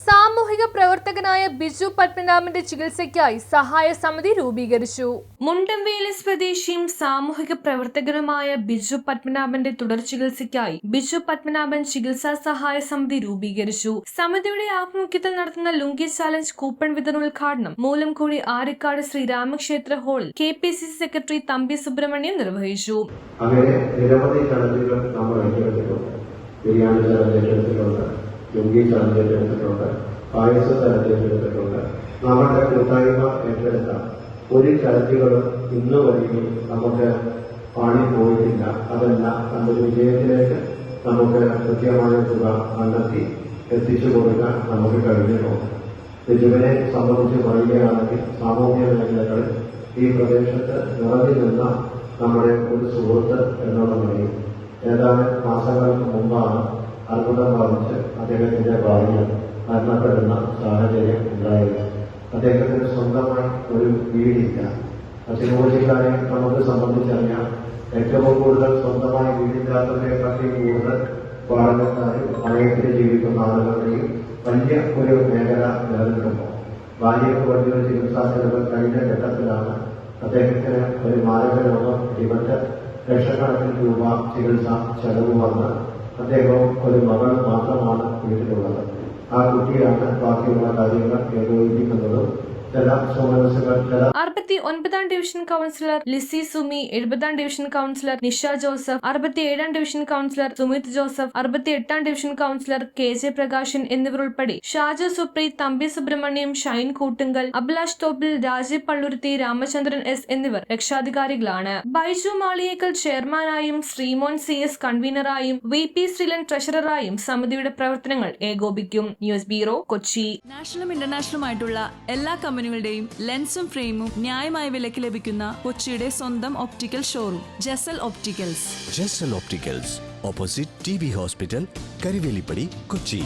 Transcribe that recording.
സാമൂഹിക പ്രവർത്തകനായ ബിജു പത്മനാഭന്റെ ചികിത്സയ്ക്കായി സഹായ സമിതി രൂപീകരിച്ചു. മുണ്ടംവേലി സ്വദേശിയും സാമൂഹിക പ്രവർത്തകനുമായ ബിജു പത്മനാഭന്റെ തുടർ ചികിത്സയ്ക്കായി ബിജു പത്മനാഭൻ ചികിത്സാ സഹായ സമിതി രൂപീകരിച്ചു. സമിതിയുടെ ആഭിമുഖ്യത്തിൽ നടത്തുന്ന ലുങ്കി ചാലഞ്ച് കൂപ്പൺ വിതരണോദ്ഘാടനം മൂലംകുഴി ആരിക്കാട് ശ്രീരാമക്ഷേത്ര ഹാളിൽ KPCC സെക്രട്ടറി തമ്പി സുബ്രഹ്മണ്യം നിർവഹിച്ചു. അങ്ങനെ നിരവധി ചടങ്ങുകൾ നമ്മൾ ഏറ്റെടുത്തിട്ടുണ്ട്. ബിരിയാണി ചടങ്ങ് ഏറ്റെടുത്തിട്ടുണ്ട്, ലുങ്കി ചടങ്ങ് ഏറ്റെടുത്തിട്ടുണ്ട്, പായസ ചടങ്ങ് ഏറ്റെടുത്തിട്ടുണ്ട്. നമ്മുടെ കൂട്ടായ്മ ഏറ്റെടുത്ത ഒരു ചടങ്ങുകളും ഇന്ന് വരെയും നമുക്ക് പാണി പോയിട്ടില്ല. അതെല്ലാം നമ്മുടെ വിജയത്തിലേക്ക് നമുക്ക് കൃത്യമായ തുക കണ്ടെത്തി എത്തിച്ചു കൊടുക്കാൻ നമുക്ക് കഴിഞ്ഞിട്ടുണ്ട്. ബിജുവിനെ സംബന്ധിച്ച് പറയുകയാണെങ്കിൽ സാമൂഹ്യ മേഖലകളിൽ ഈ പ്രദേശത്ത് നിറഞ്ഞു നിന്ന നമ്മുടെ ഒരു സുഹൃത്ത് എന്നുള്ള നിലയിൽ ഏതാനും മാസങ്ങൾക്ക് മുമ്പാണ് അർബുദം ബാധിച്ച് അദ്ദേഹത്തിന്റെ ഭാര്യ മരണപ്പെടുന്ന സാഹചര്യം ഉണ്ടായത്. അദ്ദേഹത്തിന് സ്വന്തമായി ഒരു വീടില്ല. അച്ഛനോജിക്കാരെ നമുക്ക് സംബന്ധിച്ചറിയാം, ഏറ്റവും കൂടുതൽ സ്വന്തമായി വീടില്ലാത്തവരെക്കാട്ടി കൂടുതൽ വാടകക്കാരും പണയത്തിൽ ജീവിക്കുന്ന ആളുകളുടെയും വലിയ ഒരു മേഖല നിലനിൽക്കുമ്പോൾ ഭാര്യയ്ക്ക് വലിയൊരു ചികിത്സാ ചെലവ് കഴിഞ്ഞ ഘട്ടത്തിലാണ് അദ്ദേഹത്തിന് ഒരു മാരക രോഗം പിടിപെട്ട് ലക്ഷക്കണക്കിന് രൂപ ചികിത്സ ചെലവ് വന്ന് അദ്ദേഹവും ഒരു മകൾ മാത്രമാണ് വീട്ടിലുള്ളത്. ആ കുട്ടിയാണ് ബാക്കിയുള്ള കാര്യങ്ങൾ ഏകോപിപ്പിക്കുന്നതും 69ാം ഡിവിഷൻ കൗൺസിലർ ലിസി സുമി, 70ാം ഡിവിഷൻ കൗൺസിലർ നിഷ ജോസഫ്, 67ാം ഡിവിഷൻ കൗൺസിലർ സുമിത് ജോസഫ്, 68ാം ഡിവിഷൻ കൗൺസിലർ KJ പ്രകാശൻ എന്നിവരുൾപ്പെടെ ഷാജു സുപ്രീ, തമ്പി സുബ്രഹ്മണ്യം, ഷൈൻ കൂട്ടുങ്കൽ, അഭിലാഷ് തോപ്പിൽ, രാജീവ് പള്ളുരുത്തി, രാമചന്ദ്രൻ S എന്നിവർ രക്ഷാധികാരികളാണ്. ബൈജു മാളിയേക്കൽ ചെയർമാനായും ശ്രീമോൻ CS കൺവീനറായും VP ശ്രീലൻ ട്രഷററായും സമിതിയുടെ പ്രവർത്തനങ്ങൾ ഏകോപിക്കും. News bureau, Kochi. നാഷണലും ഇന്റർനാഷണലുമായിട്ടുള്ള എല്ലാ കമ്പനികളുടെയും ലെൻസും ഫ്രെയിമും ന്യായമായ വിലയ്ക്ക് ലഭിക്കുന്ന കൊച്ചിയുടെ സ്വന്തം optical showroom Jesal opticals. Jesal opticals, opposite TB hospital, Karivelippadi, Kochi.